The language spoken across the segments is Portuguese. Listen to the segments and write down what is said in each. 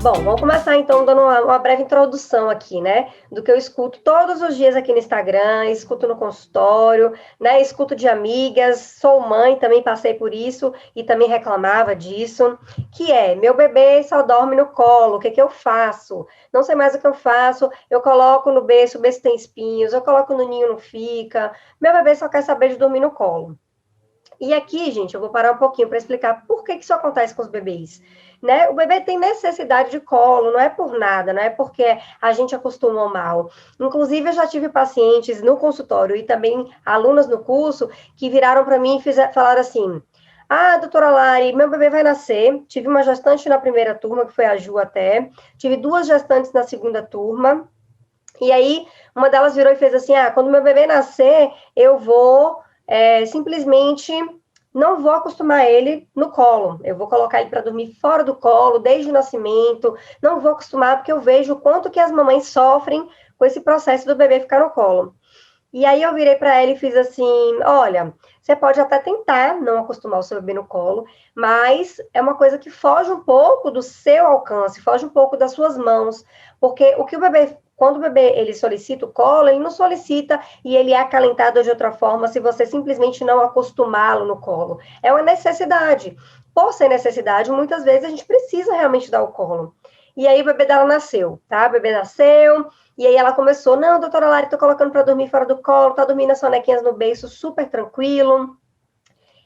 Bom, vamos começar então dando uma breve introdução aqui, né? Do que eu escuto todos os dias aqui no Instagram, escuto no consultório, né? Escuto de amigas, sou mãe, também passei por isso e também reclamava disso, que é, meu bebê só dorme no colo, o que que eu faço? Não sei mais o que eu faço, eu coloco no berço, o berço tem espinhos, eu coloco no ninho, não fica, meu bebê só quer saber de dormir no colo. E aqui, gente, eu vou parar um pouquinho para explicar por que isso acontece com os bebês. Né? O bebê tem necessidade de colo, não é por nada, não é porque a gente acostumou mal. Inclusive, eu já tive pacientes no consultório e também alunas no curso que viraram para mim e falaram assim: ah, doutora Lari, meu bebê vai nascer. Tive uma gestante na primeira turma, que foi a Ju até. Tive 2 gestantes na segunda turma. E aí, uma delas virou e fez assim: ah, quando meu bebê nascer, eu vou simplesmente não vou acostumar ele no colo. Eu vou colocar ele para dormir fora do colo, desde o nascimento. Não vou acostumar, porque eu vejo o quanto que as mamães sofrem com esse processo do bebê ficar no colo. E aí eu virei para ela e fiz assim: olha, você pode até tentar não acostumar o seu bebê no colo, mas é uma coisa que foge um pouco do seu alcance, foge um pouco das suas mãos, porque o que o bebê, quando o bebê ele solicita o colo, ele não solicita e ele é acalentado de outra forma se você simplesmente não acostumá-lo no colo. É uma necessidade. Por ser necessidade, muitas vezes a gente precisa realmente dar o colo. E aí o bebê dela nasceu, tá? O bebê nasceu, e aí ela começou: não, doutora Lari, tô colocando para dormir fora do colo, tá dormindo as sonequinhas no beiço, super tranquilo.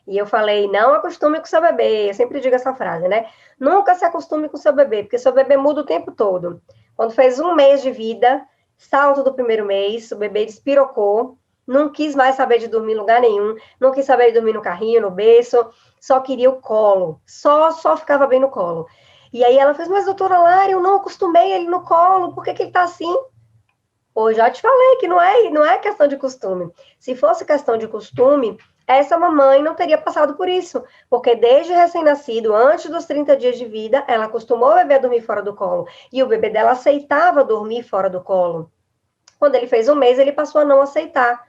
E eu falei: não acostume com seu bebê. Eu sempre digo essa frase, né? Nunca se acostume com seu bebê, porque seu bebê muda o tempo todo. Quando fez 1 mês de vida, salto do primeiro mês, o bebê despirocou, não quis mais saber de dormir em lugar nenhum, não quis saber de dormir no carrinho, no berço, só queria o colo, só ficava bem no colo. E aí ela fez: mas doutora Lari, eu não acostumei ele no colo, por que ele tá assim? Pô, já te falei que não é questão de costume. Se fosse questão de costume, essa mamãe não teria passado por isso, porque desde recém-nascido, antes dos 30 dias de vida, ela acostumou o bebê a dormir fora do colo, e o bebê dela aceitava dormir fora do colo. Quando ele fez 1 mês, ele passou a não aceitar.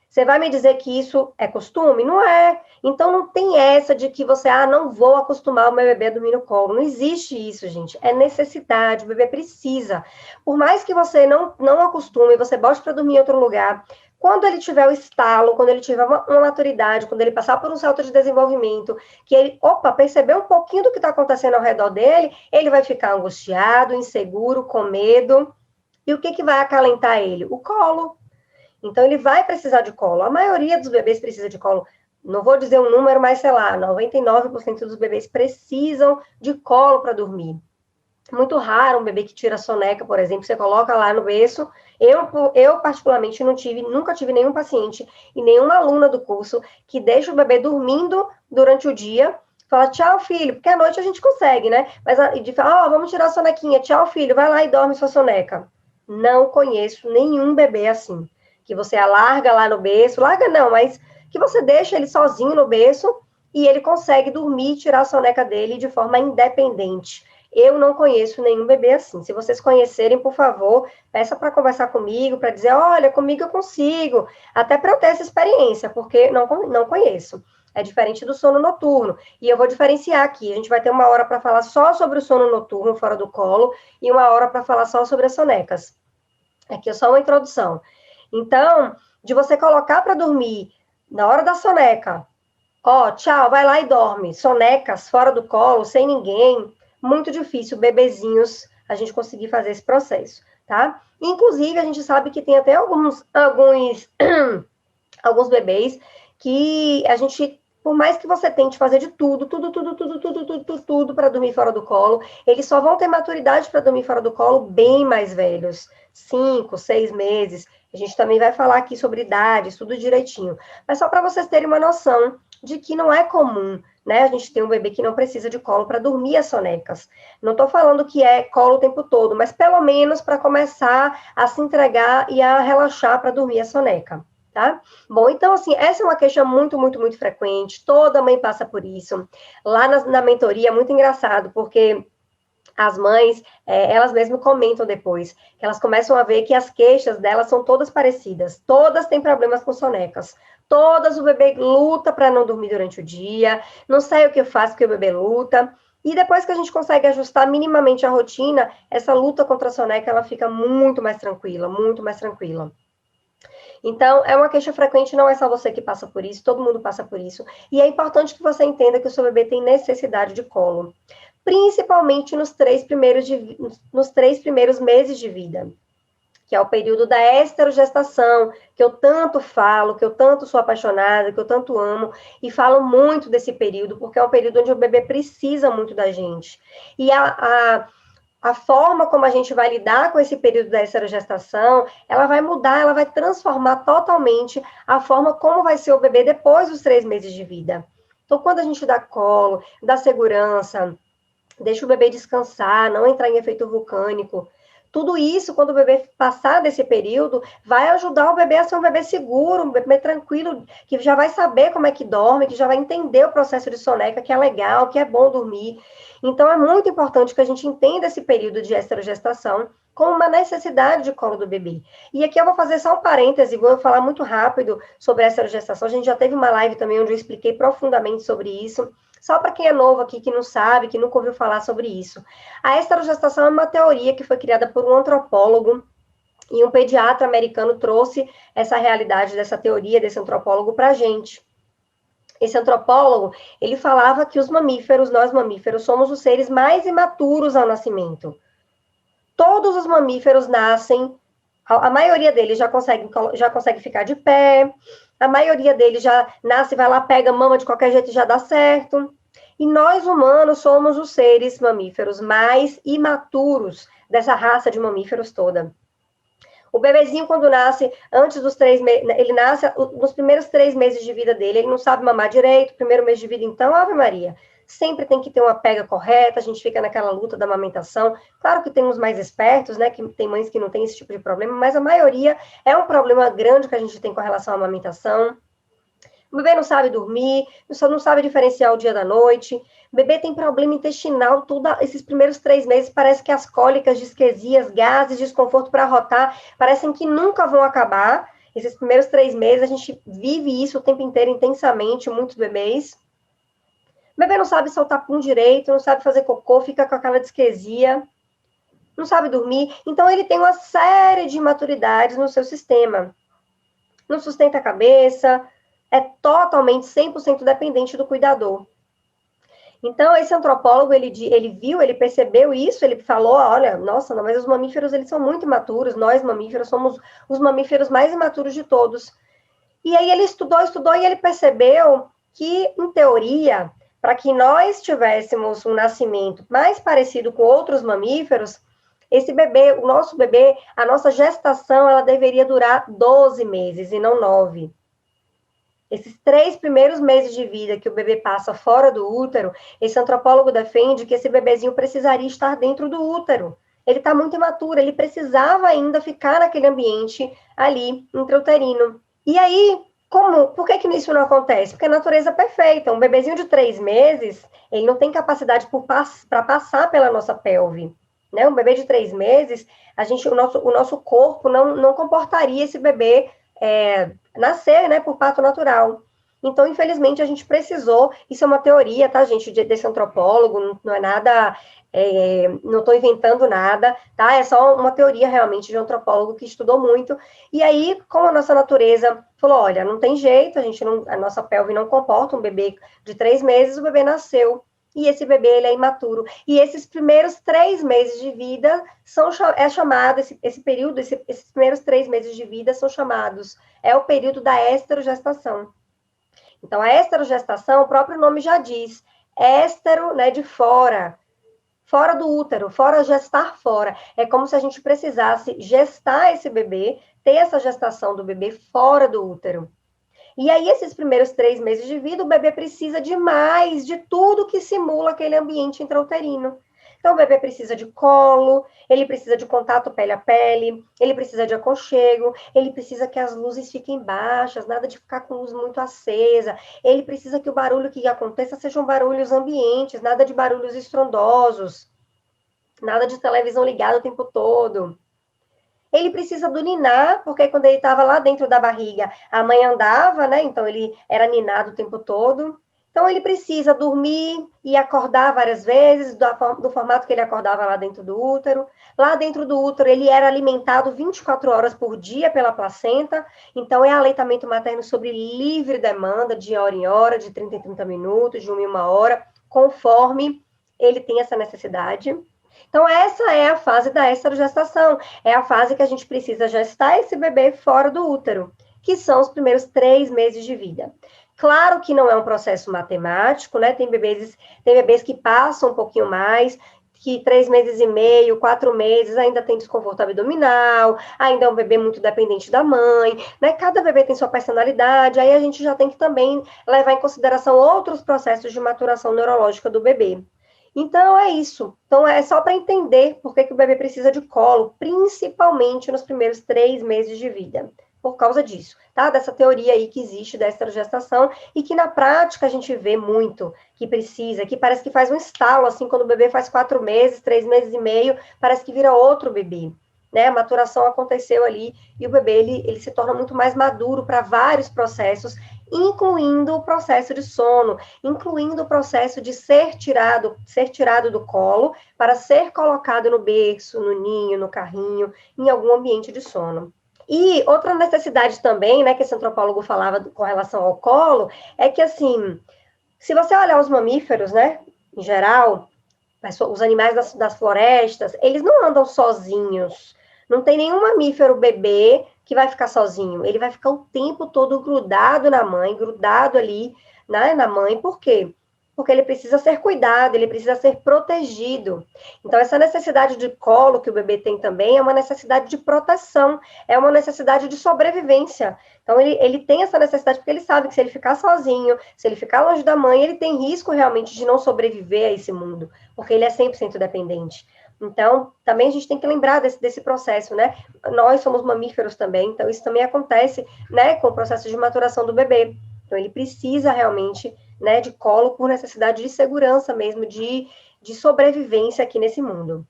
Você vai me dizer que isso é costume? Não é. Então não tem essa de que você, não vou acostumar o meu bebê a dormir no colo. Não existe isso, gente. É necessidade, o bebê precisa. Por mais que você não acostume, você bote para dormir em outro lugar, quando ele tiver o estalo, quando ele tiver uma maturidade, quando ele passar por um salto de desenvolvimento, que ele, perceber um pouquinho do que está acontecendo ao redor dele, ele vai ficar angustiado, inseguro, com medo. E o que vai acalentar ele? O colo. Então, ele vai precisar de colo. A maioria dos bebês precisa de colo. Não vou dizer um número, mas sei lá, 99% dos bebês precisam de colo para dormir. Muito raro um bebê que tira soneca, por exemplo, você coloca lá no berço. Eu particularmente, nunca tive nenhum paciente e nenhuma aluna do curso que deixa o bebê dormindo durante o dia, fala: tchau, filho, porque à noite a gente consegue, né? Mas de falar: vamos tirar a sonequinha, tchau, filho, vai lá e dorme sua soneca. Não conheço nenhum bebê assim, que você alarga lá no berço, larga não, mas que você deixa ele sozinho no berço e ele consegue dormir e tirar a soneca dele de forma independente. Eu não conheço nenhum bebê assim. Se vocês conhecerem, por favor, peça para conversar comigo, para dizer: olha, comigo eu consigo, até para eu ter essa experiência, porque não conheço. É diferente do sono noturno. E eu vou diferenciar aqui. A gente vai ter uma hora para falar só sobre o sono noturno fora do colo e uma hora para falar só sobre as sonecas. Aqui é só uma introdução. Então, de você colocar para dormir na hora da soneca, tchau, vai lá e dorme. Sonecas fora do colo, sem ninguém, muito difícil, bebezinhos, a gente conseguir fazer esse processo, tá? Inclusive, a gente sabe que tem até alguns bebês que a gente, por mais que você tente fazer de tudo para dormir fora do colo, eles só vão ter maturidade para dormir fora do colo bem mais velhos, 5, 6 meses. A gente também vai falar aqui sobre idade, tudo direitinho. Mas só para vocês terem uma noção de que não é comum, né? A gente tem um bebê que não precisa de colo para dormir as sonecas. Não estou falando que é colo o tempo todo, mas pelo menos para começar a se entregar e a relaxar para dormir a soneca. Tá? Bom, então, assim, essa é uma queixa muito, muito, muito frequente, toda mãe passa por isso. Lá na mentoria é muito engraçado, porque as mães, elas mesmas comentam depois, que elas começam a ver que as queixas delas são todas parecidas, todas têm problemas com sonecas, todas o bebê luta para não dormir durante o dia, não sei o que eu faço porque o bebê luta. E depois que a gente consegue ajustar minimamente a rotina, essa luta contra a soneca, ela fica muito mais tranquila, muito mais tranquila. Então, é uma queixa frequente, não é só você que passa por isso, todo mundo passa por isso. E é importante que você entenda que o seu bebê tem necessidade de colo, principalmente nos 3 primeiros meses de vida, que é o período da esterogestação, que eu tanto falo, que eu tanto sou apaixonada, que eu tanto amo, e falo muito desse período, porque é um período onde o bebê precisa muito da gente. E a forma como a gente vai lidar com esse período da esterogestação, ela vai mudar, ela vai transformar totalmente a forma como vai ser o bebê depois dos 3 meses de vida. Então, quando a gente dá colo, dá segurança, deixa o bebê descansar, não entrar em efeito vulcânico, tudo isso, quando o bebê passar desse período, vai ajudar o bebê a ser um bebê seguro, um bebê tranquilo, que já vai saber como é que dorme, que já vai entender o processo de soneca, que é legal, que é bom dormir. Então, é muito importante que a gente entenda esse período de esterogestação como uma necessidade de colo do bebê. E aqui eu vou fazer só um parêntese, vou falar muito rápido sobre a esterogestação. A gente já teve uma live também onde eu expliquei profundamente sobre isso. Só para quem é novo aqui, que não sabe, que nunca ouviu falar sobre isso. A esterogestação é uma teoria que foi criada por um antropólogo e um pediatra americano trouxe essa realidade dessa teoria, desse antropólogo, para a gente. Esse antropólogo, ele falava que os mamíferos, nós mamíferos, somos os seres mais imaturos ao nascimento. Todos os mamíferos nascem, a maioria deles já consegue ficar de pé, a maioria deles já nasce, vai lá, pega, mama de qualquer jeito e já dá certo. E nós, humanos, somos os seres mamíferos mais imaturos dessa raça de mamíferos toda. O bebezinho, quando nasce, antes dos 3 meses, ele nasce nos primeiros 3 meses de vida dele, ele não sabe mamar direito, primeiro mês de vida, então, Ave Maria, sempre tem que ter uma pega correta, a gente fica naquela luta da amamentação. Claro que tem uns mais espertos, né, que tem mães que não têm esse tipo de problema, mas a maioria é um problema grande que a gente tem com relação à amamentação. O bebê não sabe dormir, não sabe diferenciar o dia da noite. O bebê tem problema intestinal, esses primeiros 3 meses, parece que as cólicas, disquesias, gases, desconforto para rotar, parecem que nunca vão acabar. Esses primeiros 3 meses, a gente vive isso o tempo inteiro, intensamente, muitos bebês. O bebê não sabe soltar pum direito, não sabe fazer cocô, fica com aquela disquesia, não sabe dormir. Então, ele tem uma série de imaturidades no seu sistema. Não sustenta a cabeça, é totalmente 100% dependente do cuidador. Então, esse antropólogo, ele viu, ele percebeu isso, ele falou, olha, nossa, não, mas os mamíferos, eles são muito imaturos, nós mamíferos somos os mamíferos mais imaturos de todos. E aí ele estudou, e ele percebeu que, em teoria, para que nós tivéssemos um nascimento mais parecido com outros mamíferos, esse bebê, o nosso bebê, a nossa gestação, ela deveria durar 12 meses e não 9. Esses 3 primeiros meses de vida que o bebê passa fora do útero, esse antropólogo defende que esse bebezinho precisaria estar dentro do útero. Ele está muito imaturo, ele precisava ainda ficar naquele ambiente ali, intrauterino. E aí, por que isso não acontece? Porque a natureza é perfeita. Um bebezinho de 3 meses, ele não tem capacidade para passar pela nossa pelve. Né? Um bebê de 3 meses, o nosso corpo não comportaria esse bebê nascer, né, por parto natural. Então, infelizmente, a gente precisou, isso é uma teoria, tá, gente, desse antropólogo, não é nada, não estou inventando nada, tá, é só uma teoria, realmente, de um antropólogo que estudou muito, e aí, como a nossa natureza falou, olha, não tem jeito, a nossa pelve não comporta um bebê de 3 meses, o bebê nasceu, e esse bebê, ele é imaturo. E esses primeiros 3 meses de vida é chamado, esse período, esses primeiros 3 meses de vida são chamados, é o período da esterogestação. Então, a esterogestação, o próprio nome já diz, éstero, né, de fora do útero, gestar fora. É como se a gente precisasse gestar esse bebê, ter essa gestação do bebê fora do útero. E aí, esses primeiros 3 meses de vida, o bebê precisa de mais, de tudo que simula aquele ambiente intrauterino. Então, o bebê precisa de colo, ele precisa de contato pele a pele, ele precisa de aconchego, ele precisa que as luzes fiquem baixas, nada de ficar com luz muito acesa, ele precisa que o barulho que aconteça sejam barulhos ambientes, nada de barulhos estrondosos, nada de televisão ligada o tempo todo. Ele precisa do ninar, porque quando ele estava lá dentro da barriga, a mãe andava, né? Então ele era ninado o tempo todo. Então ele precisa dormir e acordar várias vezes, do formato que ele acordava lá dentro do útero. Lá dentro do útero ele era alimentado 24 horas por dia pela placenta, então é aleitamento materno sobre livre demanda, de hora em hora, de 30 em 30 minutos, de 1 hora, conforme ele tem essa necessidade. Então, essa é a fase da esterogestação, é a fase que a gente precisa gestar esse bebê fora do útero, que são os primeiros 3 meses de vida. Claro que não é um processo matemático, né? Tem bebês que passam um pouquinho mais, que 3 meses e meio, 4 meses, ainda tem desconforto abdominal, ainda é um bebê muito dependente da mãe, né? Cada bebê tem sua personalidade, aí a gente já tem que também levar em consideração outros processos de maturação neurológica do bebê. Então, é isso. Então, é só para entender por que o bebê precisa de colo, principalmente nos primeiros 3 meses de vida. Por causa disso, tá? Dessa teoria aí que existe da esterogestação e que na prática a gente vê muito que precisa, que parece que faz um estalo, assim, quando o bebê faz 4 meses, 3 meses e meio, parece que vira outro bebê, né? A maturação aconteceu ali e o bebê, ele se torna muito mais maduro para vários processos, incluindo o processo de sono, incluindo o processo de ser tirado do colo para ser colocado no berço, no ninho, no carrinho, em algum ambiente de sono. E outra necessidade também, né, que esse antropólogo falava com relação ao colo, é que, assim, se você olhar os mamíferos, né, em geral, os animais das florestas, eles não andam sozinhos. Não tem nenhum mamífero bebê que vai ficar sozinho. Ele vai ficar o tempo todo grudado na mãe, grudado ali, né, na mãe. Por quê? Porque ele precisa ser cuidado, ele precisa ser protegido. Então, essa necessidade de colo que o bebê tem também é uma necessidade de proteção, é uma necessidade de sobrevivência. Então, ele tem essa necessidade porque ele sabe que se ele ficar sozinho, se ele ficar longe da mãe, ele tem risco realmente de não sobreviver a esse mundo, porque ele é 100% dependente. Então, também a gente tem que lembrar desse processo, né? Nós somos mamíferos também, então isso também acontece, né, com o processo de maturação do bebê. Então, ele precisa realmente, né, de colo por necessidade de segurança mesmo, de sobrevivência aqui nesse mundo.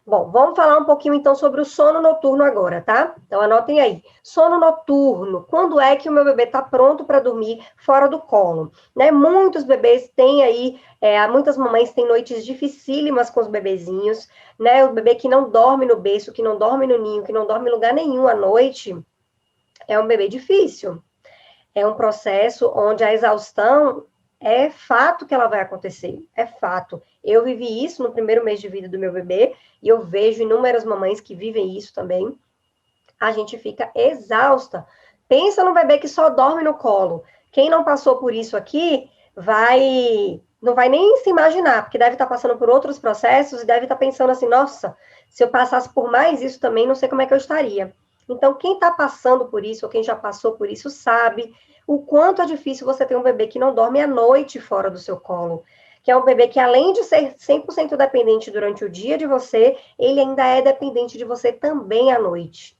Bom, vamos falar um pouquinho então sobre o sono noturno agora, tá? Então anotem aí. Sono noturno, quando é que o meu bebê está pronto para dormir fora do colo? Né? Muitos bebês têm aí, muitas mamães têm noites dificílimas com os bebezinhos, né? O bebê que não dorme no berço, que não dorme no ninho, que não dorme em lugar nenhum à noite, é um bebê difícil. É um processo onde a exaustão é fato que ela vai acontecer, é fato. Eu vivi isso no primeiro mês de vida do meu bebê, e eu vejo inúmeras mamães que vivem isso também. A gente fica exausta. Pensa no bebê que só dorme no colo. Quem não passou por isso aqui, não vai nem se imaginar, porque deve estar passando por outros processos e deve estar pensando assim, nossa, se eu passasse por mais isso também, não sei como é que eu estaria. Então, quem está passando por isso, ou quem já passou por isso, sabe o quanto é difícil você ter um bebê que não dorme à noite fora do seu colo. Que é um bebê que, além de ser 100% dependente durante o dia de você, ele ainda é dependente de você também à noite.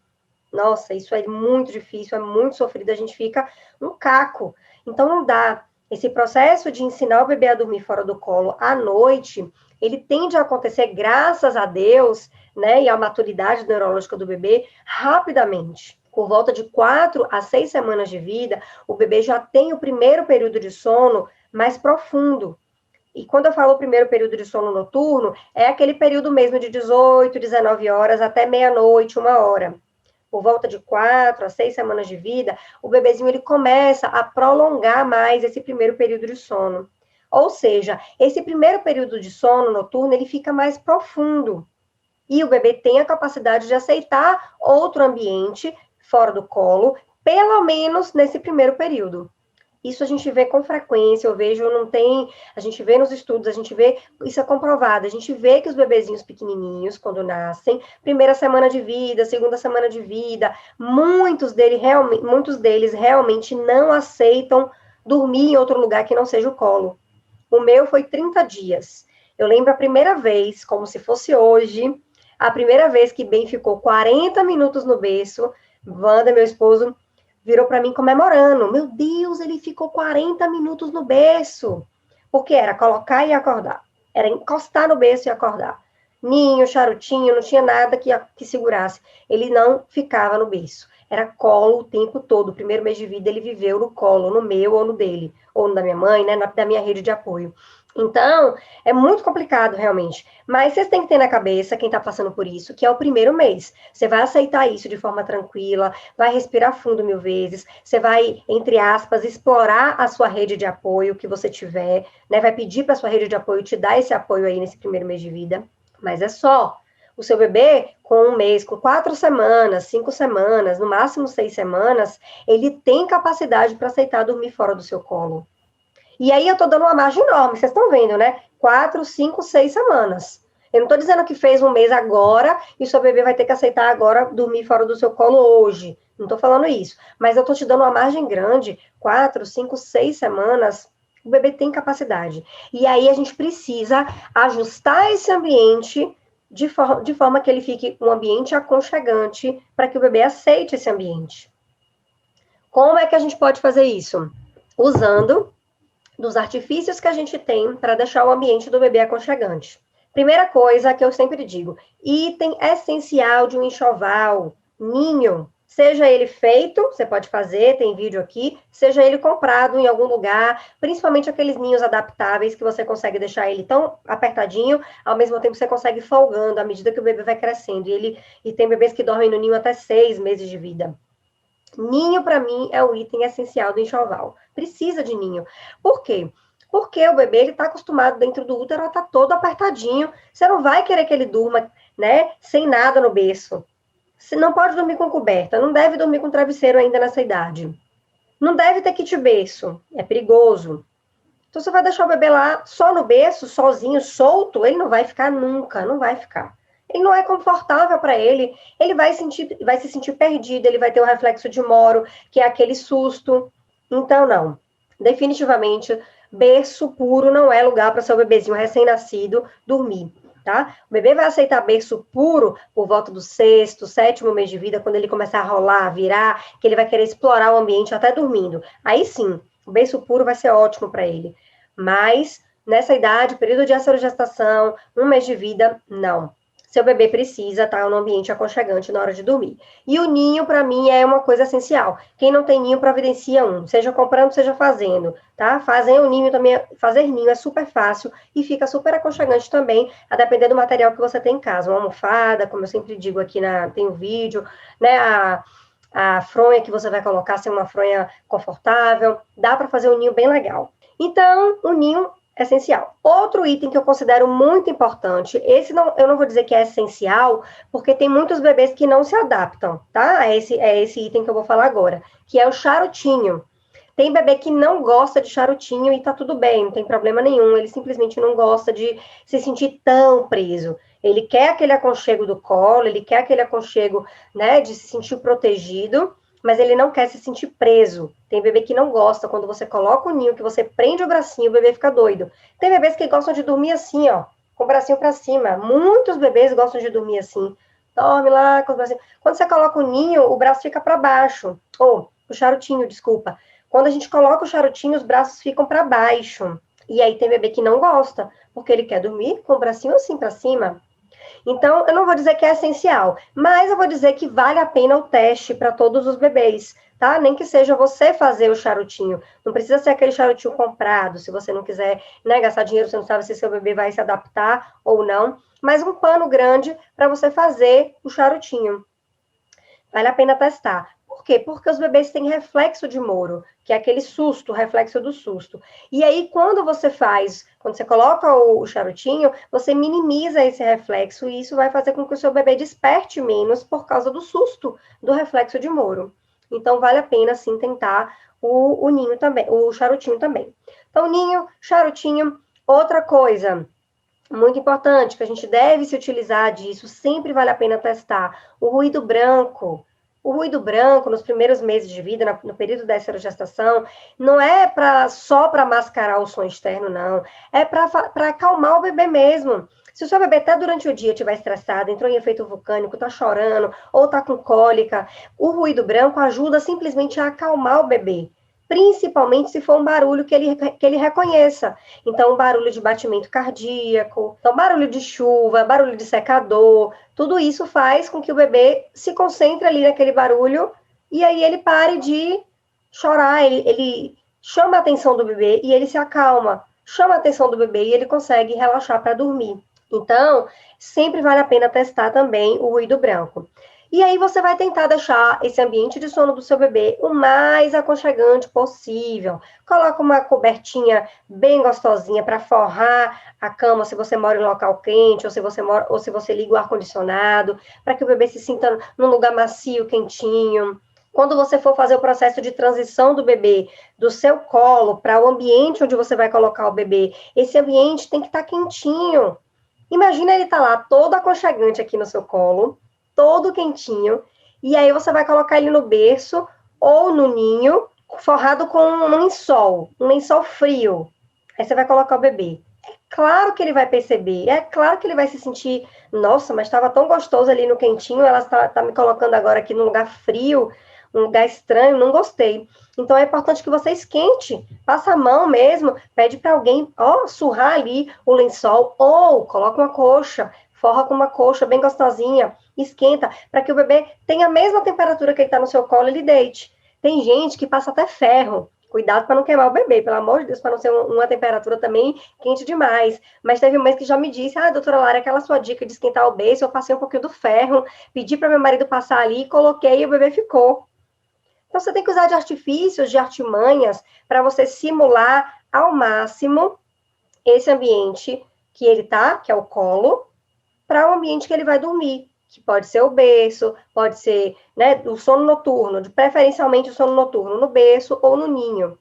Nossa, isso é muito difícil, é muito sofrido, a gente fica um caco. Então, não dá. Esse processo de ensinar o bebê a dormir fora do colo à noite, ele tende a acontecer, graças a Deus, né, e à maturidade neurológica do bebê, rapidamente. Por volta de 4 a 6 semanas de vida, o bebê já tem o primeiro período de sono mais profundo. E quando eu falo o primeiro período de sono noturno, é aquele período mesmo de 18, 19 horas até meia-noite, 1 hora. Por volta de 4 a 6 semanas de vida, o bebezinho ele começa a prolongar mais esse primeiro período de sono. Ou seja, esse primeiro período de sono noturno, ele fica mais profundo. E o bebê tem a capacidade de aceitar outro ambiente fora do colo, pelo menos nesse primeiro período. Isso a gente vê com frequência, eu vejo, não tem, a gente vê nos estudos, a gente vê, isso é comprovado, a gente vê que os bebezinhos pequenininhos, quando nascem, primeira semana de vida, segunda semana de vida, muitos deles realmente não aceitam dormir em outro lugar que não seja o colo. O meu foi 30 dias. Eu lembro a primeira vez, como se fosse hoje, a primeira vez que Ben ficou 40 minutos no berço, Wanda, meu esposo, virou para mim comemorando. Meu Deus, ele ficou 40 minutos no berço. Porque era colocar e acordar. Era encostar no berço e acordar. ninho, charutinho, não tinha nada que segurasse. Ele não ficava no berço. Era colo o tempo todo. O primeiro mês de vida ele viveu no colo, no meu ou no dele, ou no da minha mãe, né, da minha rede de apoio. Então, é muito complicado, realmente. Mas vocês têm que ter na cabeça, quem está passando por isso, que é o primeiro mês. Você vai aceitar isso de forma tranquila, vai respirar fundo 1000 vezes, você vai, entre aspas, explorar a sua rede de apoio que você tiver, né? Vai pedir para a sua rede de apoio te dar esse apoio aí nesse primeiro mês de vida. Mas é só. O seu bebê, com 1 mês, com 4 semanas, 5 semanas, no máximo 6 semanas, ele tem capacidade para aceitar dormir fora do seu colo. E aí eu tô dando uma margem enorme, vocês estão vendo, né? 4, 5, 6 semanas. Eu não tô dizendo que fez 1 mês agora e seu bebê vai ter que aceitar agora dormir fora do seu colo hoje. Não tô falando isso. Mas eu tô te dando uma margem grande, 4, 5, 6 semanas, o bebê tem capacidade. E aí a gente precisa ajustar esse ambiente de forma que ele fique um ambiente aconchegante para que o bebê aceite esse ambiente. Como é que a gente pode fazer isso? Usando dos artifícios que a gente tem para deixar o ambiente do bebê aconchegante. Primeira coisa que eu sempre digo, item essencial de um enxoval, ninho. Seja ele feito, você pode fazer, tem vídeo aqui, seja ele comprado em algum lugar, principalmente aqueles ninhos adaptáveis que você consegue deixar ele tão apertadinho, ao mesmo tempo você consegue folgando à medida que o bebê vai crescendo. E tem bebês que dormem no ninho até 6 meses de vida. Ninho, para mim, é o item essencial do enxoval. Precisa de ninho. Por quê? Porque o bebê, ele está acostumado dentro do útero a estar todo apertadinho. Você não vai querer que ele durma, né, sem nada no berço. Você não pode dormir com coberta, não deve dormir com travesseiro ainda nessa idade. Não deve ter kit berço, é perigoso. Então, você vai deixar o bebê lá só no berço, sozinho, solto, ele não vai ficar nunca, não vai ficar. Ele não é confortável para ele vai se sentir perdido, ele vai ter o reflexo de moro, que é aquele susto. Então, não. Definitivamente, berço puro não é lugar para seu bebezinho recém-nascido dormir, tá? O bebê vai aceitar berço puro por volta do 6º, 7º mês de vida, quando ele começar a rolar, a virar, que ele vai querer explorar o ambiente até dormindo. Aí sim, o berço puro vai ser ótimo para ele. Mas, nessa idade, período de gestação, 1 mês de vida, não. Seu bebê precisa estar no ambiente aconchegante na hora de dormir. E o ninho, para mim, é uma coisa essencial. Quem não tem ninho, providencia um. Seja comprando, seja fazendo, tá? Fazer o ninho também, fazer ninho é super fácil e fica super aconchegante também, a depender do material que você tem em casa. Uma almofada, como eu sempre digo aqui, tem um vídeo, né? A fronha que você vai colocar, ser uma fronha confortável. Dá para fazer um ninho bem legal. Então, o ninho essencial. Outro item que eu considero muito importante, eu não vou dizer que é essencial, porque tem muitos bebês que não se adaptam, tá? É esse item que eu vou falar agora, que é o charutinho. Tem bebê que não gosta de charutinho e tá tudo bem, não tem problema nenhum, ele simplesmente não gosta de se sentir tão preso. Ele quer aquele aconchego do colo, ele quer aquele aconchego, né, de se sentir protegido, mas ele não quer se sentir preso. Tem bebê que não gosta, quando você coloca o ninho, que você prende o bracinho, o bebê fica doido. Tem bebês que gostam de dormir assim, ó, com o bracinho para cima. Muitos bebês gostam de dormir assim. Dorme lá com o bracinho. Quando você coloca o ninho, o braço fica para baixo. Ou, o charutinho, desculpa. Quando a gente coloca o charutinho, os braços ficam para baixo. E aí tem bebê que não gosta, porque ele quer dormir com o bracinho assim para cima. Então, eu não vou dizer que é essencial, mas eu vou dizer que vale a pena o teste para todos os bebês, tá? Nem que seja você fazer o charutinho. Não precisa ser aquele charutinho comprado, se você não quiser, né, gastar dinheiro, você não sabe se seu bebê vai se adaptar ou não. Mas um pano grande para você fazer o charutinho. Vale a pena testar. Por quê? Porque os bebês têm reflexo de Moro, que é aquele susto, o reflexo do susto. E aí, quando você coloca o charutinho, você minimiza esse reflexo e isso vai fazer com que o seu bebê desperte menos por causa do susto do reflexo de Moro. Então, vale a pena, sim, tentar o ninho também, o charutinho também. Então, ninho, charutinho. Outra coisa muito importante, que a gente deve se utilizar disso, sempre vale a pena testar, o ruído branco. O ruído branco, nos primeiros meses de vida, no período da gestação, não é só para mascarar o som externo, não. É para acalmar o bebê mesmo. Se o seu bebê até durante o dia estiver estressado, entrou em efeito vulcânico, está chorando, ou está com cólica, o ruído branco ajuda simplesmente a acalmar o bebê. principalmente se for um barulho que ele reconheça. Então, barulho de batimento cardíaco, então, barulho de chuva, barulho de secador, tudo isso faz com que o bebê se concentre ali naquele barulho e aí ele pare de chorar, ele chama a atenção do bebê e ele se acalma, chama a atenção do bebê e ele consegue relaxar para dormir. Então, sempre vale a pena testar também o ruído branco. E aí você vai tentar deixar esse ambiente de sono do seu bebê o mais aconchegante possível. Coloca uma cobertinha bem gostosinha para forrar a cama, se você mora em um local quente, ou se você liga o ar-condicionado, para que o bebê se sinta num lugar macio, quentinho. Quando você for fazer o processo de transição do bebê do seu colo para o ambiente onde você vai colocar o bebê, esse ambiente tem que estar quentinho. Imagina ele estar lá todo aconchegante aqui no seu colo, todo quentinho, e aí você vai colocar ele no berço ou no ninho, forrado com um lençol frio. Aí você vai colocar o bebê. É claro que ele vai perceber, é claro que ele vai se sentir, nossa, mas estava tão gostoso ali no quentinho, ela está me colocando agora aqui num lugar frio, um lugar estranho, não gostei. Então, é importante que você esquente, passa a mão mesmo, pede para alguém, surrar ali o lençol, ou coloca uma coxa, forra com uma coxa bem gostosinha, esquenta, para que o bebê tenha a mesma temperatura que ele está no seu colo, ele deite. Tem gente que passa até ferro, cuidado para não queimar o bebê, pelo amor de Deus, para não ser uma temperatura também quente demais. Mas teve uma vez que já me disse, doutora Lara, aquela sua dica de esquentar o berço, eu passei um pouquinho do ferro, pedi para meu marido passar ali, coloquei e o bebê ficou. Então, você tem que usar de artifícios, de artimanhas, para você simular ao máximo esse ambiente que ele tá, que é o colo, para o ambiente que ele vai dormir, que pode ser o berço, pode ser, né, o sono noturno, preferencialmente o sono noturno no berço ou no ninho.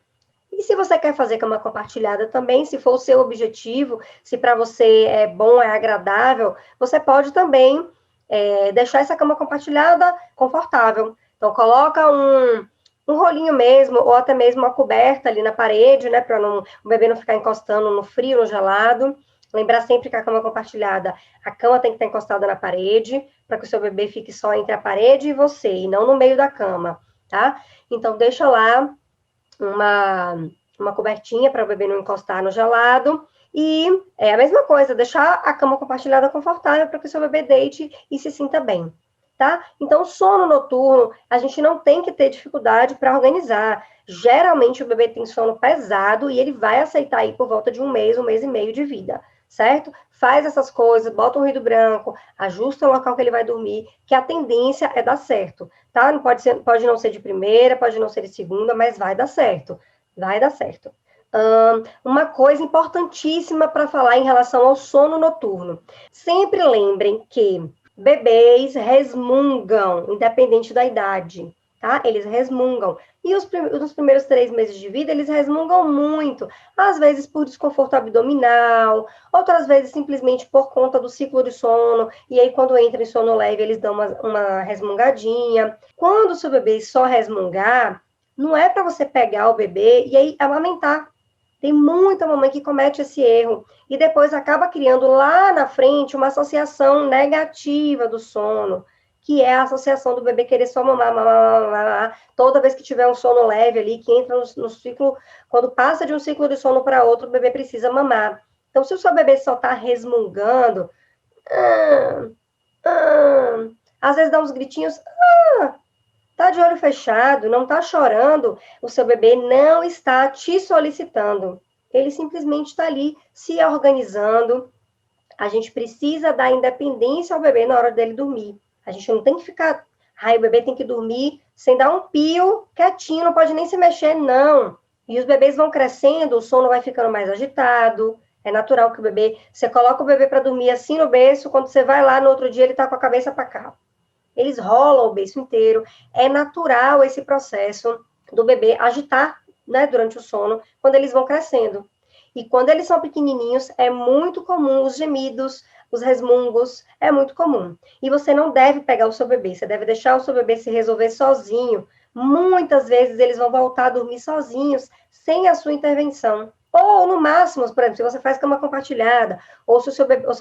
E se você quer fazer cama compartilhada também, se for o seu objetivo, se para você é bom, é agradável, você pode também deixar essa cama compartilhada confortável. Então, coloca um rolinho mesmo, ou até mesmo uma coberta ali na parede, né, para o bebê não ficar encostando no frio, no gelado. Lembrar sempre que a cama compartilhada, a cama tem que estar encostada na parede, para que o seu bebê fique só entre a parede e você, e não no meio da cama, tá? Então, deixa lá uma cobertinha para o bebê não encostar no gelado. E é a mesma coisa, deixar a cama compartilhada confortável para que o seu bebê deite e se sinta bem, tá? Então, sono noturno, a gente não tem que ter dificuldade para organizar. Geralmente, o bebê tem sono pesado e ele vai aceitar aí por volta de um mês e meio de vida, certo? Faz essas coisas, bota um ruído branco, ajusta o local que ele vai dormir, que a tendência é dar certo, tá? Não pode não ser de primeira, pode não ser de segunda, mas vai dar certo. Vai dar certo. Uma coisa importantíssima para falar em relação ao sono noturno. Sempre lembrem que bebês resmungam, independente da idade, tá? Eles resmungam. E nos primeiros 3 meses de vida, eles resmungam muito. Às vezes por desconforto abdominal, outras vezes simplesmente por conta do ciclo de sono. E aí, quando entra em sono leve, eles dão uma resmungadinha. Quando o seu bebê só resmungar, não é para você pegar o bebê e aí amamentar. Tem muita mamãe que comete esse erro e depois acaba criando lá na frente uma associação negativa do sono, que é a associação do bebê querer só mamar, mamar, mamar, toda vez que tiver um sono leve ali, que entra no ciclo, quando passa de um ciclo de sono para outro, o bebê precisa mamar. Então, se o seu bebê só está resmungando, às vezes dá uns gritinhos, tá de olho fechado, não tá chorando, o seu bebê não está te solicitando. Ele simplesmente está ali se organizando. A gente precisa dar independência ao bebê na hora dele dormir. A gente não tem que ficar, o bebê tem que dormir sem dar um pio, quietinho, não pode nem se mexer, não. E os bebês vão crescendo, o sono vai ficando mais agitado. É natural que você coloca o bebê para dormir assim no berço, quando você vai lá no outro dia, ele tá com a cabeça para cá. Eles rolam o berço inteiro. É natural esse processo do bebê agitar, né, durante o sono, quando eles vão crescendo. E quando eles são pequenininhos, é muito comum os gemidos, os resmungos, é muito comum. E você não deve pegar o seu bebê, você deve deixar o seu bebê se resolver sozinho. Muitas vezes eles vão voltar a dormir sozinhos, sem a sua intervenção. Ou, no máximo, por exemplo, se você faz cama compartilhada, ou se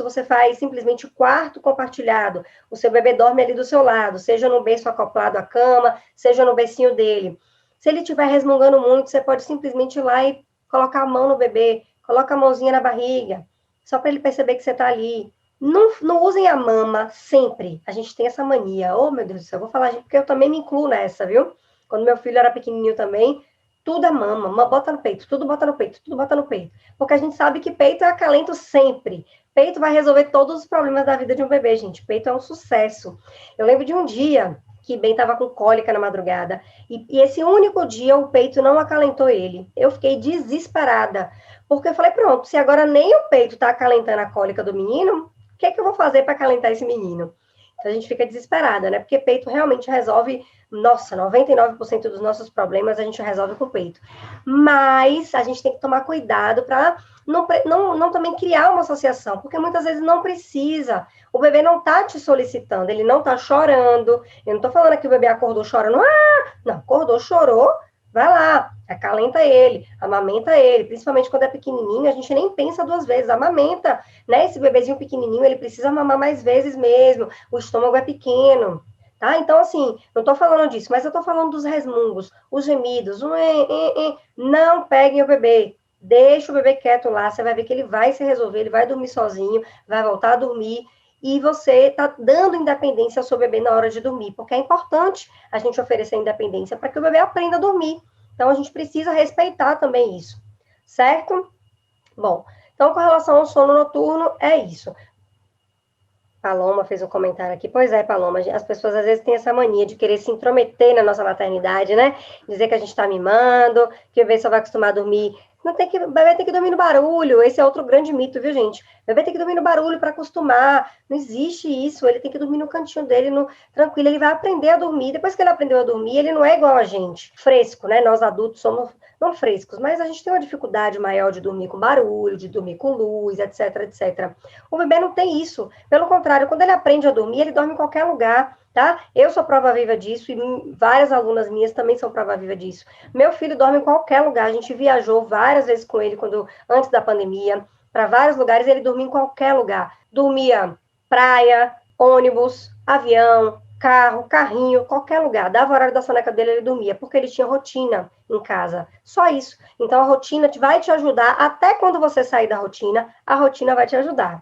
você faz simplesmente quarto compartilhado, o seu bebê dorme ali do seu lado, seja no berço acoplado à cama, seja no bercinho dele. Se ele estiver resmungando muito, você pode simplesmente ir lá e colocar a mão no bebê, coloca a mãozinha na barriga, só para ele perceber que você está ali. Não usem a mama sempre. A gente tem essa mania. Oh, meu Deus do céu, eu vou falar porque eu também me incluo nessa, viu? Quando meu filho era pequenininho também, tudo é mama, bota no peito, tudo bota no peito, tudo bota no peito. Porque a gente sabe que peito é acalento sempre. Peito vai resolver todos os problemas da vida de um bebê, gente. Peito é um sucesso. Eu lembro de um dia que Ben estava com cólica na madrugada, e esse único dia o peito não acalentou ele. Eu fiquei desesperada, porque eu falei, pronto, se agora nem o peito está acalentando a cólica do menino, o que é que eu vou fazer para acalentar esse menino? Então a gente fica desesperada, né? Porque peito realmente resolve, nossa, 99% dos nossos problemas a gente resolve com o peito. Mas a gente tem que tomar cuidado para não também criar uma associação, porque muitas vezes não precisa. O bebê não está te solicitando, ele não está chorando. Eu não estou falando que o bebê acordou chorando, não, acordou, chorou, vai lá, acalenta ele, amamenta ele, principalmente quando é pequenininho, a gente nem pensa duas vezes, amamenta, né? Esse bebezinho pequenininho, ele precisa mamar mais vezes mesmo, o estômago é pequeno, tá? Então, assim, não tô falando disso, mas eu tô falando dos resmungos, os gemidos, não peguem o bebê, deixa o bebê quieto lá, você vai ver que ele vai se resolver, ele vai dormir sozinho, vai voltar a dormir, e você está dando independência ao seu bebê na hora de dormir, porque é importante a gente oferecer independência para que o bebê aprenda a dormir. Então, a gente precisa respeitar também isso, certo? Bom, então, com relação ao sono noturno, é isso. Paloma fez um comentário aqui. Pois é, Paloma, as pessoas às vezes têm essa mania de querer se intrometer na nossa maternidade, né? Dizer que a gente está mimando, que o bebê só vai acostumar a dormir. Não tem que, o bebê tem que dormir no barulho. Esse é outro grande mito, viu, gente? O bebê tem que dormir no barulho para acostumar. Não existe isso. Ele tem que dormir no cantinho dele, tranquilo. Ele vai aprender a dormir. Depois que ele aprendeu a dormir, ele não é igual a gente, fresco, né? Nós adultos somos não frescos, mas a gente tem uma dificuldade maior de dormir com barulho, de dormir com luz, etc, etc. O bebê não tem isso. Pelo contrário, quando ele aprende a dormir, ele dorme em qualquer lugar, tá? Eu sou prova viva disso e várias alunas minhas também são prova viva disso. Meu filho dorme em qualquer lugar. A gente viajou várias vezes com ele antes da pandemia, para vários lugares, ele dormia em qualquer lugar. Dormia praia, ônibus, avião, carro, carrinho, qualquer lugar. Dava o horário da soneca dele, ele dormia, porque ele tinha rotina em casa. Só isso. Então, a rotina vai te ajudar, até quando você sair da rotina, a rotina vai te ajudar.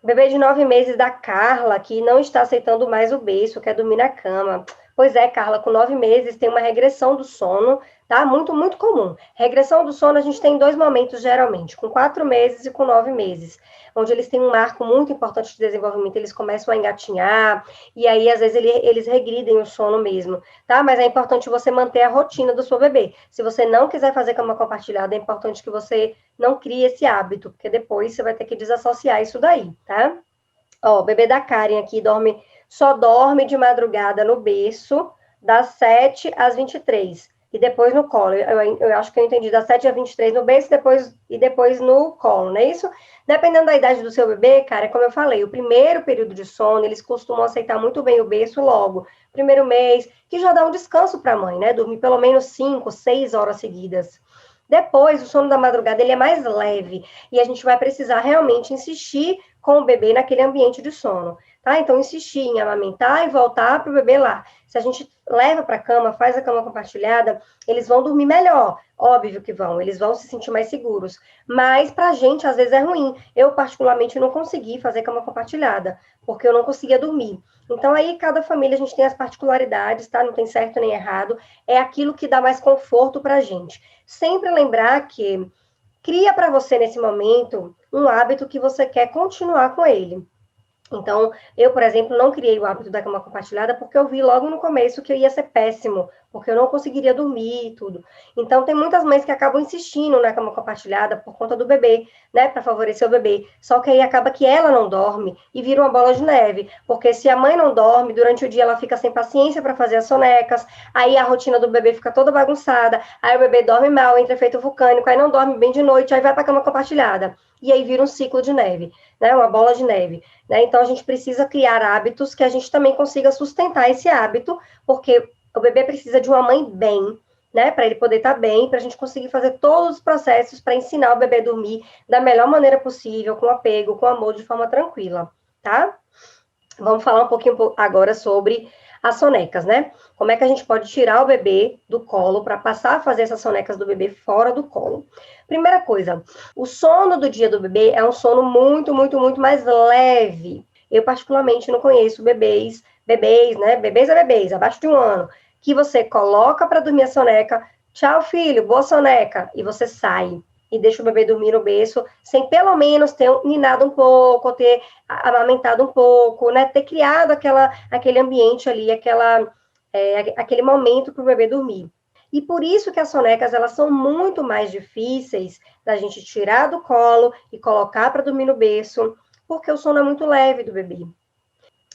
Bebê de 9 meses da Carla, que não está aceitando mais o berço, quer dormir na cama. Pois é, Carla, com 9 meses tem uma regressão do sono, tá? Muito, muito comum. Regressão do sono a gente tem em 2 momentos, geralmente, com 4 meses e com 9 meses, onde eles têm um marco muito importante de desenvolvimento, eles começam a engatinhar, e aí, às vezes, eles regridem o sono mesmo, tá? Mas é importante você manter a rotina do seu bebê. Se você não quiser fazer cama compartilhada, é importante que você não crie esse hábito, porque depois você vai ter que desassociar isso daí, tá? Ó, o bebê da Karen aqui só dorme de madrugada no berço, das 7 às 23, e depois no colo. Eu acho que eu entendi, das 7 às 23 no berço e depois no colo, não é isso? Dependendo da idade do seu bebê, cara, como eu falei, o primeiro período de sono, eles costumam aceitar muito bem o berço logo. Primeiro mês, que já dá um descanso para a mãe, né? Dormir pelo menos 5, 6 horas seguidas. Depois, o sono da madrugada, ele é mais leve, e a gente vai precisar realmente insistir com o bebê naquele ambiente de sono, tá? Então, insistir em amamentar e voltar para o bebê lá. Se a gente leva para a cama, faz a cama compartilhada, eles vão dormir melhor, óbvio que vão, eles vão se sentir mais seguros, mas para a gente, às vezes, é ruim. Eu, particularmente, não consegui fazer cama compartilhada, porque eu não conseguia dormir. Então, aí, cada família, a gente tem as particularidades, tá? Não tem certo nem errado, é aquilo que dá mais conforto para a gente. Sempre lembrar que cria para você, nesse momento, um hábito que você quer continuar com ele. Então, eu, por exemplo, não criei o hábito da cama compartilhada porque eu vi logo no começo que eu ia ser péssimo, porque eu não conseguiria dormir e tudo. Então, tem muitas mães que acabam insistindo na cama compartilhada por conta do bebê, né, para favorecer o bebê. Só que aí acaba que ela não dorme e vira uma bola de neve, porque se a mãe não dorme, durante o dia ela fica sem paciência para fazer as sonecas, aí a rotina do bebê fica toda bagunçada, aí o bebê dorme mal, entra efeito vulcânico, aí não dorme bem de noite, aí vai para cama compartilhada. E aí vira um ciclo de neve, né, uma bola de neve. Né? Então, a gente precisa criar hábitos que a gente também consiga sustentar esse hábito, porque o bebê precisa de uma mãe bem, né, para ele poder estar bem, para a gente conseguir fazer todos os processos para ensinar o bebê a dormir da melhor maneira possível, com apego, com amor, de forma tranquila, tá? Vamos falar um pouquinho agora sobre as sonecas, né? Como é que a gente pode tirar o bebê do colo para passar a fazer essas sonecas do bebê fora do colo? Primeira coisa, o sono do dia do bebê é um sono muito, muito, muito mais leve. Eu, particularmente, não conheço bebês, né? Bebês a bebês, abaixo de 1 ano, que você coloca para dormir a soneca, tchau, filho, boa soneca, e você sai e deixa o bebê dormir no berço, sem pelo menos ter ninado um pouco, ter amamentado um pouco, né? Ter criado aquele ambiente ali, aquele momento para o bebê dormir. E por isso que as sonecas, elas são muito mais difíceis da gente tirar do colo e colocar para dormir no berço, porque o sono é muito leve do bebê.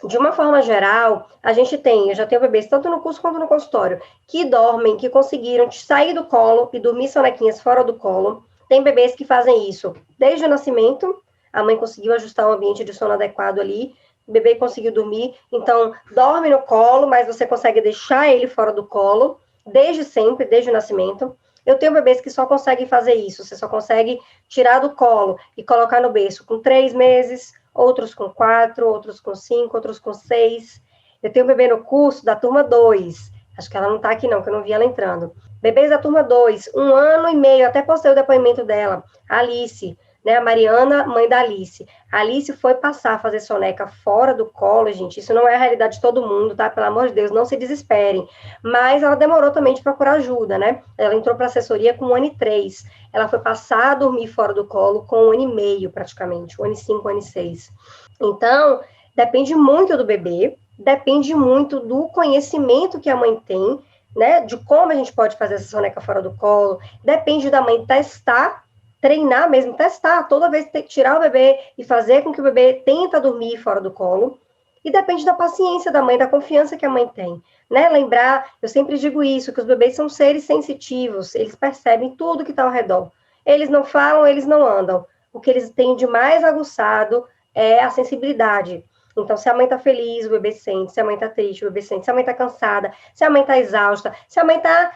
De uma forma geral, eu já tenho bebês, tanto no curso quanto no consultório, que dormem, que conseguiram sair do colo e dormir sonequinhas fora do colo. Tem bebês que fazem isso desde o nascimento, a mãe conseguiu ajustar o ambiente de sono adequado ali, o bebê conseguiu dormir, então dorme no colo, mas você consegue deixar ele fora do colo, desde sempre, desde o nascimento. Eu tenho bebês que só conseguem fazer isso, você só consegue tirar do colo e colocar no berço com 3 meses, outros com 4, outros com 5, outros com 6. Eu tenho um bebê no curso da turma 2, acho que ela não está aqui não, que eu não vi ela entrando. Bebês da turma 2, 1 ano e meio, até postei o depoimento dela, a Alice, né, a Mariana, mãe da Alice. A Alice foi passar a fazer soneca fora do colo, gente, isso não é a realidade de todo mundo, tá? Pelo amor de Deus, não se desesperem. Mas ela demorou também de procurar ajuda, né? Ela entrou para assessoria com 1 ano e 3. Ela foi passar a dormir fora do colo com 1 ano e meio, praticamente, 1 ano e 5, 1 ano e 6. Então, depende muito do bebê, depende muito do conhecimento que a mãe tem, né? De como a gente pode fazer essa soneca fora do colo, depende da mãe testar, treinar mesmo, testar, toda vez ter que tirar o bebê e fazer com que o bebê tenta dormir fora do colo. E depende da paciência da mãe, da confiança que a mãe tem, né? Lembrar, eu sempre digo isso, que os bebês são seres sensitivos, eles percebem tudo que está ao redor. Eles não falam, eles não andam. O que eles têm de mais aguçado é a sensibilidade. Então, se a mãe está feliz, o bebê sente. Se a mãe está triste, o bebê sente. Se a mãe está cansada, se a mãe está exausta, se a mãe está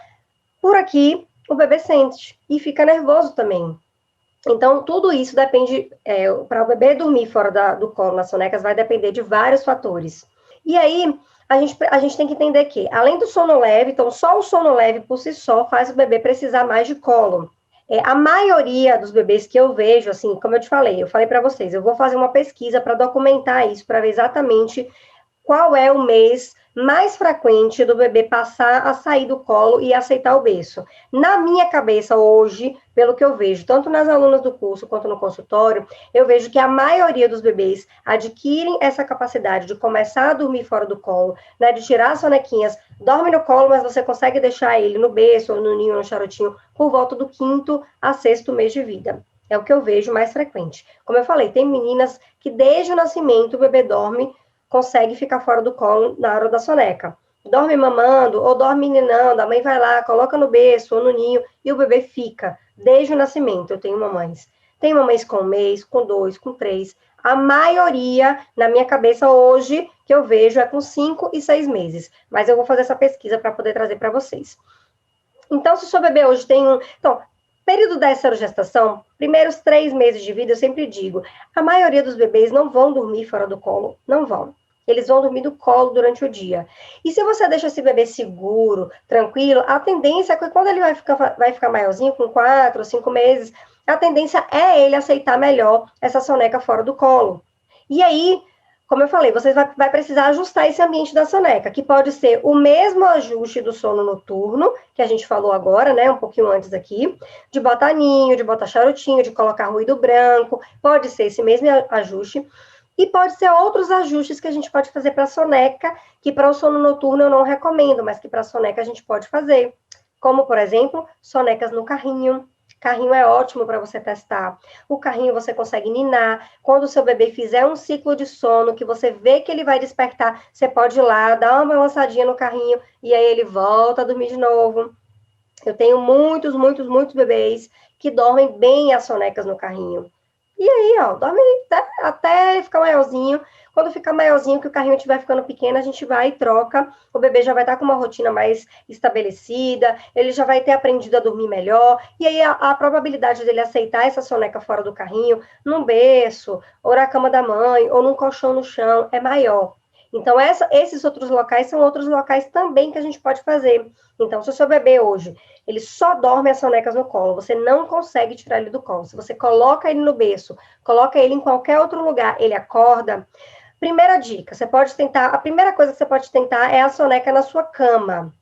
por aqui, o bebê sente. E fica nervoso também. Então, tudo isso depende, para o bebê dormir fora do colo nas sonecas, vai depender de vários fatores. E aí, a gente tem que entender que, além do sono leve, então, só o sono leve por si só faz o bebê precisar mais de colo. A maioria dos bebês que eu vejo, assim, como eu falei para vocês, eu vou fazer uma pesquisa para documentar isso, para ver exatamente qual é o mês mais frequente do bebê passar a sair do colo e aceitar o berço. Na minha cabeça, hoje, pelo que eu vejo, tanto nas alunas do curso quanto no consultório, eu vejo que a maioria dos bebês adquirem essa capacidade de começar a dormir fora do colo, né, de tirar as sonequinhas, dorme no colo, mas você consegue deixar ele no berço, ou no ninho, ou no charutinho, por volta do 5º a 6º mês de vida. É o que eu vejo mais frequente. Como eu falei, tem meninas que desde o nascimento o bebê dorme, consegue ficar fora do colo na hora da soneca. Dorme mamando ou dorme meninando, a mãe vai lá, coloca no berço ou no ninho e o bebê fica desde o nascimento. Eu tenho mamães. Tem mamães com 1 mês, com 2, com 3. A maioria, na minha cabeça hoje, que eu vejo é com 5 e 6 meses. Mas eu vou fazer essa pesquisa para poder trazer para vocês. Então, se o seu bebê hoje tem um... Então, período da gestação, primeiros 3 meses de vida, eu sempre digo, a maioria dos bebês não vão dormir fora do colo, não vão. Eles vão dormir do colo durante o dia. E se você deixa esse bebê seguro, tranquilo, a tendência é que quando ele vai ficar maiorzinho, com 4 ou 5 meses, a tendência é ele aceitar melhor essa soneca fora do colo. E aí, como eu falei, você vai precisar ajustar esse ambiente da soneca, que pode ser o mesmo ajuste do sono noturno, que a gente falou agora, né, um pouquinho antes aqui, de botar ninho, de botar charutinho, de colocar ruído branco, pode ser esse mesmo ajuste, e pode ser outros ajustes que a gente pode fazer para a soneca, que para o sono noturno eu não recomendo, mas que para a soneca a gente pode fazer. Como, por exemplo, sonecas no carrinho. Carrinho é ótimo para você testar. O carrinho você consegue ninar. Quando o seu bebê fizer um ciclo de sono, que você vê que ele vai despertar, você pode ir lá, dar uma balançadinha no carrinho, e aí ele volta a dormir de novo. Eu tenho muitos, muitos, muitos bebês que dormem bem as sonecas no carrinho. E aí, ó, dorme até ficar maiorzinho. Quando ficar maiorzinho, que o carrinho estiver ficando pequeno, a gente vai e troca. O bebê já vai estar com uma rotina mais estabelecida, ele já vai ter aprendido a dormir melhor. E aí, a probabilidade dele aceitar essa soneca fora do carrinho, num berço, ou na cama da mãe, ou num colchão no chão, é maior. Então, esses outros locais são outros locais também que a gente pode fazer. Então, se o seu bebê hoje, ele só dorme as sonecas no colo, você não consegue tirar ele do colo. Se você coloca ele no berço, coloca ele em qualquer outro lugar, ele acorda. Primeira dica, você pode tentar, a primeira coisa que você pode tentar é a soneca na sua cama,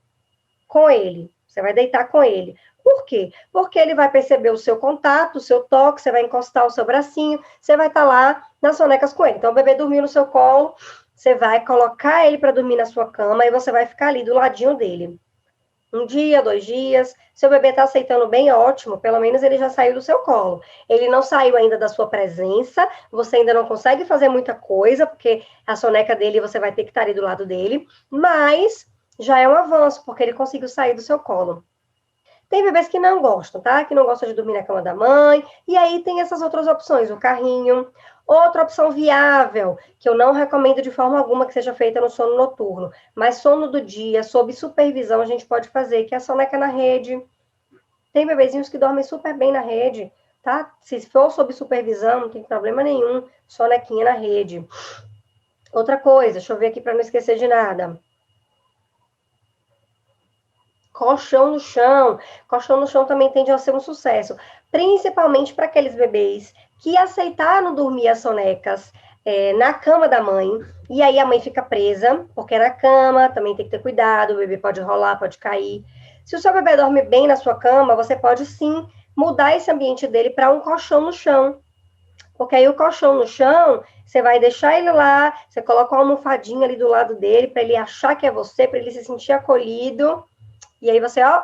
com ele. Você vai deitar com ele. Por quê? Porque ele vai perceber o seu contato, o seu toque, você vai encostar o seu bracinho, você vai estar lá nas sonecas com ele. Então, o bebê dormiu no seu colo, você vai colocar ele para dormir na sua cama e você vai ficar ali do ladinho dele. Um dia, 2 dias, seu bebê está aceitando bem, ótimo, pelo menos ele já saiu do seu colo. Ele não saiu ainda da sua presença, você ainda não consegue fazer muita coisa, porque a soneca dele você vai ter que estar ali do lado dele, mas já é um avanço, porque ele conseguiu sair do seu colo. Tem bebês que não gostam, tá? Que não gostam de dormir na cama da mãe. E aí tem essas outras opções, o carrinho. Outra opção viável, que eu não recomendo de forma alguma que seja feita no sono noturno, mas sono do dia, sob supervisão, a gente pode fazer, que é a soneca na rede. Tem bebezinhos que dormem super bem na rede, tá? Se for sob supervisão, não tem problema nenhum, sonequinha na rede. Outra coisa, deixa eu ver aqui para não esquecer de nada. Colchão no chão. Colchão no chão também tende a ser um sucesso, principalmente para aqueles bebês que aceitaram dormir as sonecas na cama da mãe, e aí a mãe fica presa, porque na cama também tem que ter cuidado, o bebê pode rolar, pode cair. Se o seu bebê dorme bem na sua cama, você pode sim mudar esse ambiente dele para um colchão no chão. Porque aí o colchão no chão, você vai deixar ele lá, você coloca uma almofadinha ali do lado dele, para ele achar que é você, para ele se sentir acolhido. E aí você, ó,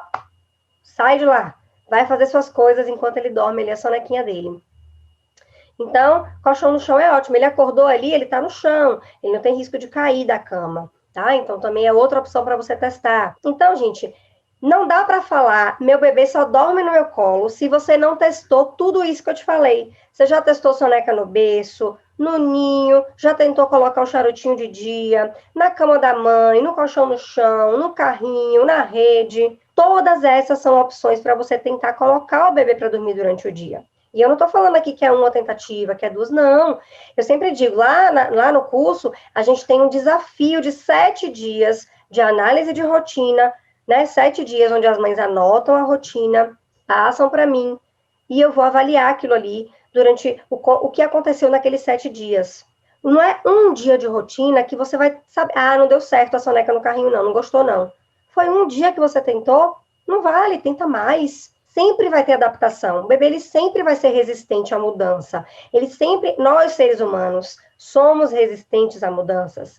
sai de lá. Vai fazer suas coisas enquanto ele dorme, ele é a sonequinha dele. Então, colchão no chão é ótimo. Ele acordou ali, ele tá no chão. Ele não tem risco de cair da cama, tá? Então, também é outra opção para você testar. Então, gente, não dá para falar, meu bebê só dorme no meu colo, se você não testou tudo isso que eu te falei. Você já testou soneca no berço, no ninho, já tentou colocar um charutinho de dia, na cama da mãe, no colchão no chão, no carrinho, na rede. Todas essas são opções para você tentar colocar o bebê para dormir durante o dia. E eu não estou falando aqui que é uma tentativa, que é 2, não. Eu sempre digo, lá no curso, a gente tem um desafio de 7 dias de análise de rotina, né? 7 dias onde as mães anotam a rotina, passam para mim, e eu vou avaliar aquilo ali durante o que aconteceu naqueles 7 dias. Não é um dia de rotina que você vai saber, não deu certo a soneca no carrinho, não gostou, não. Foi um dia que você tentou? Não vale, tenta mais. Sempre vai ter adaptação. O bebê, ele sempre vai ser resistente à mudança. Nós seres humanos, somos resistentes a mudanças.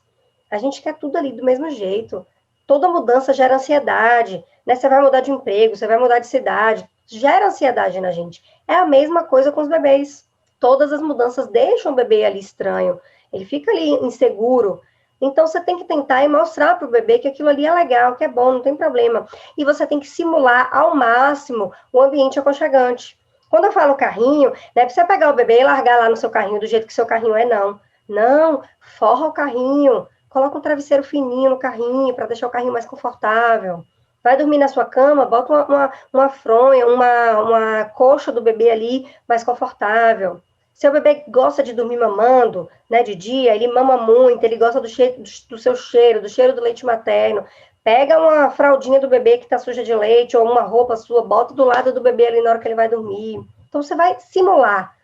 A gente quer tudo ali do mesmo jeito. Toda mudança gera ansiedade, né? Você vai mudar de emprego, você vai mudar de cidade, gera ansiedade na gente. É a mesma coisa com os bebês. Todas as mudanças deixam o bebê ali estranho, ele fica ali inseguro. Então, você tem que tentar e mostrar para o bebê que aquilo ali é legal, que é bom, não tem problema. E você tem que simular ao máximo o ambiente aconchegante. Quando eu falo carrinho, não é para você pegar o bebê e largar lá no seu carrinho do jeito que seu carrinho é, não. Não, forra o carrinho, coloca um travesseiro fininho no carrinho para deixar o carrinho mais confortável. Vai dormir na sua cama, bota uma fronha, uma coxa do bebê ali mais confortável. Seu bebê gosta de dormir mamando, né, de dia, ele mama muito, ele gosta do seu cheiro, do cheiro do leite materno. Pega uma fraldinha do bebê que está suja de leite ou uma roupa sua, bota do lado do bebê ali na hora que ele vai dormir. Então, você vai simular.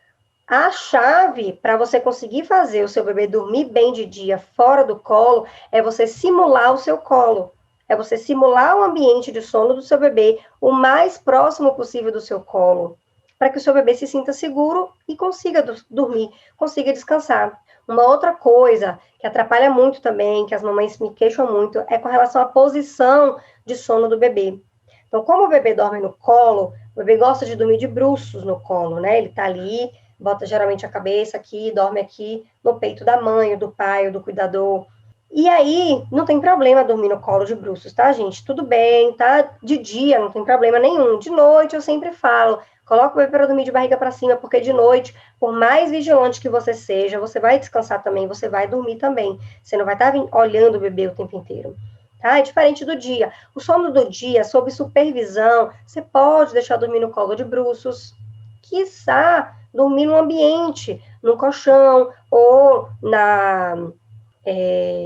A chave para você conseguir fazer o seu bebê dormir bem de dia fora do colo é você simular o seu colo. É você simular o ambiente de sono do seu bebê o mais próximo possível do seu colo, para que o seu bebê se sinta seguro e consiga dormir, consiga descansar. Uma outra coisa que atrapalha muito também, que as mamães me queixam muito, é com relação à posição de sono do bebê. Então, como o bebê dorme no colo, o bebê gosta de dormir de bruços no colo, né? Ele tá ali, bota geralmente a cabeça aqui, dorme aqui no peito da mãe, do pai, ou do cuidador. E aí, não tem problema dormir no colo de bruços, tá, gente? Tudo bem, tá? De dia, não tem problema nenhum. De noite, eu sempre falo, coloca o bebê para dormir de barriga para cima, porque de noite, por mais vigilante que você seja, você vai descansar também, você vai dormir também. Você não vai estar olhando o bebê o tempo inteiro. Tá? É diferente do dia. O sono do dia, sob supervisão, você pode deixar dormir no colo de bruços, quiçá dormir no ambiente, no colchão ou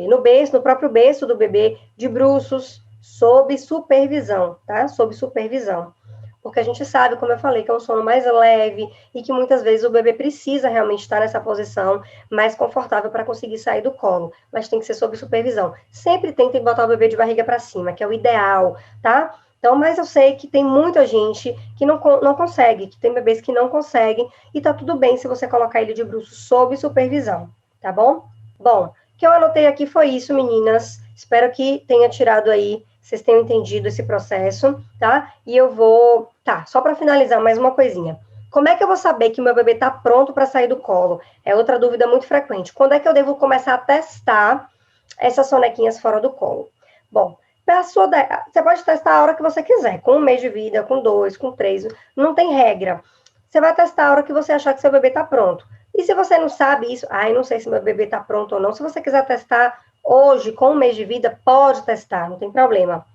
no berço, no próprio berço do bebê, de bruços, sob supervisão, tá? Sob supervisão. Porque a gente sabe, como eu falei, que é um sono mais leve e que muitas vezes o bebê precisa realmente estar nessa posição mais confortável para conseguir sair do colo, mas tem que ser sob supervisão. Sempre tentem botar o bebê de barriga para cima, que é o ideal, tá? Então, mas eu sei que tem muita gente que não consegue, que tem bebês que não conseguem, e tá tudo bem se você colocar ele de bruço sob supervisão, tá bom? Bom, o que eu anotei aqui foi isso, meninas. Espero que tenha tirado aí, vocês tenham entendido esse processo, tá? E eu vou... Tá, só para finalizar, mais uma coisinha. Como é que eu vou saber que o meu bebê tá pronto para sair do colo? É outra dúvida muito frequente. Quando é que eu devo começar a testar essas sonequinhas fora do colo? Bom, você pode testar a hora que você quiser, com 1 mês de vida, com 2, com 3, não tem regra. Você vai testar a hora que você achar que seu bebê tá pronto. E se você não sabe isso, não sei se meu bebê tá pronto ou não, se você quiser testar hoje, com 1 mês de vida, pode testar, não tem problema.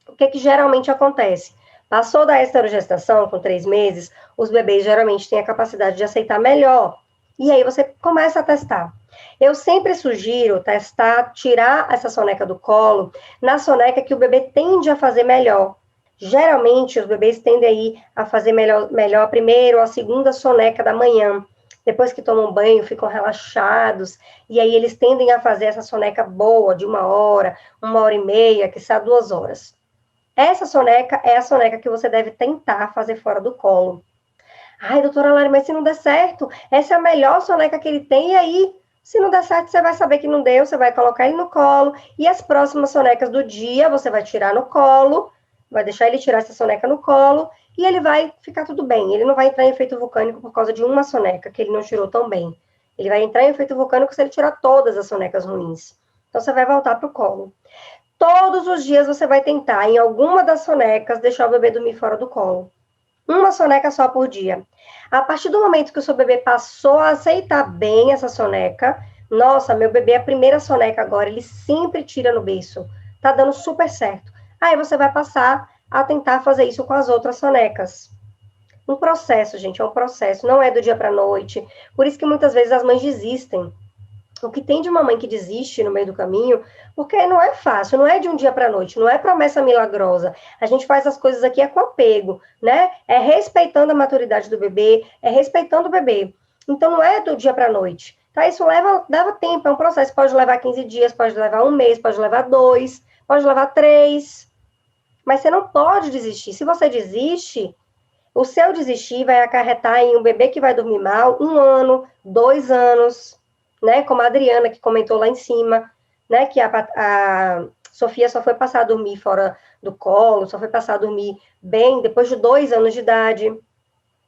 O que geralmente acontece? Passou da esterogestação, com 3 meses, os bebês geralmente têm a capacidade de aceitar melhor. E aí você começa a testar. Eu sempre sugiro testar, tirar essa soneca do colo, na soneca que o bebê tende a fazer melhor. Geralmente, os bebês tendem aí a fazer melhor a primeira ou a segunda soneca da manhã. Depois que tomam banho, ficam relaxados, e aí eles tendem a fazer essa soneca boa, de 1 hora e meia, que está 2 horas. Essa soneca é a soneca que você deve tentar fazer fora do colo. Ai, doutora Lari, mas se não der certo, essa é a melhor soneca que ele tem, e aí, se não der certo, você vai saber que não deu, você vai colocar ele no colo, e as próximas sonecas do dia, você vai tirar no colo, vai deixar ele tirar essa soneca no colo, e ele vai ficar tudo bem. Ele não vai entrar em efeito vulcânico por causa de uma soneca, que ele não tirou tão bem. Ele vai entrar em efeito vulcânico se ele tirar todas as sonecas ruins. Então, você vai voltar para o colo. Todos os dias você vai tentar, em alguma das sonecas, deixar o bebê dormir fora do colo. Uma soneca só por dia. A partir do momento que o seu bebê passou a aceitar bem essa soneca, nossa, meu bebê, a primeira soneca agora, ele sempre tira no berço. Tá dando super certo. Aí você vai passar a tentar fazer isso com as outras sonecas. Um processo, gente, é um processo, não é do dia para a noite. Por isso que muitas vezes as mães desistem. O que tem de uma mãe que desiste no meio do caminho, porque não é fácil, não é de um dia para a noite, não é promessa milagrosa. A gente faz as coisas aqui com apego, né? É respeitando a maturidade do bebê, é respeitando o bebê. Então, não é do dia para a noite. Tá? Isso leva tempo, é um processo. Pode levar 15 dias, pode levar 1 mês, pode levar 2, pode levar 3. Mas você não pode desistir. Se você desiste, o seu desistir vai acarretar em um bebê que vai dormir mal 1 ano, 2 anos, né? Como a Adriana, que comentou lá em cima, né? Que a Sofia só foi passar a dormir fora do colo, só foi passar a dormir bem depois de 2 anos de idade.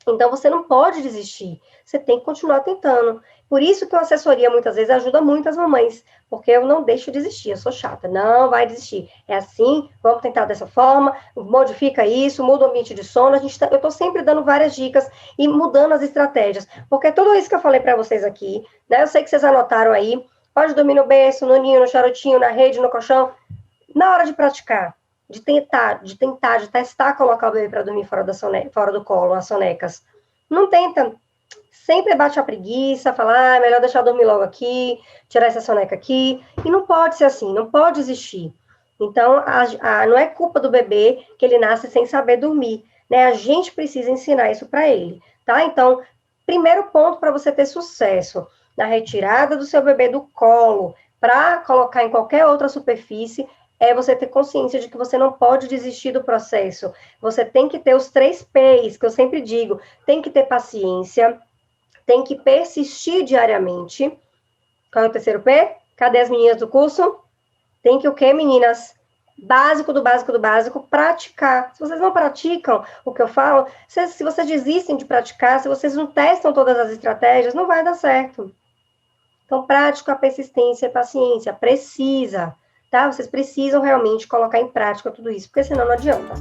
Então, você não pode desistir. Você tem que continuar tentando. Por isso que a assessoria, muitas vezes, ajuda muito as mamães. Porque eu não deixo desistir, eu sou chata. Não vai desistir. É assim, vamos tentar dessa forma, modifica isso, muda o ambiente de sono. Eu estou sempre dando várias dicas e mudando as estratégias. Porque tudo isso que eu falei para vocês aqui, né? Eu sei que vocês anotaram aí. Pode dormir no berço, no ninho, no charutinho, na rede, no colchão. Na hora de praticar, de testar colocar o bebê para dormir fora do colo, as sonecas. Não tenta. Sempre bate a preguiça, fala, é melhor deixar dormir logo aqui, tirar essa soneca aqui. E não pode ser assim, não pode existir. Então, não é culpa do bebê que ele nasce sem saber dormir, né? A gente precisa ensinar isso para ele, tá? Então, primeiro ponto para você ter sucesso na retirada do seu bebê do colo, para colocar em qualquer outra superfície, é você ter consciência de que você não pode desistir do processo. Você tem que ter os 3 P's, que eu sempre digo. Tem que ter paciência, tem que persistir diariamente. Qual é o terceiro P? Cadê as meninas do curso? Tem que o quê, meninas? Básico do básico do básico, praticar. Se vocês não praticam o que eu falo, se vocês desistem de praticar, se vocês não testam todas as estratégias, não vai dar certo. Então, prática, persistência, paciência, precisa, tá? Vocês precisam realmente colocar em prática tudo isso, porque senão não adianta.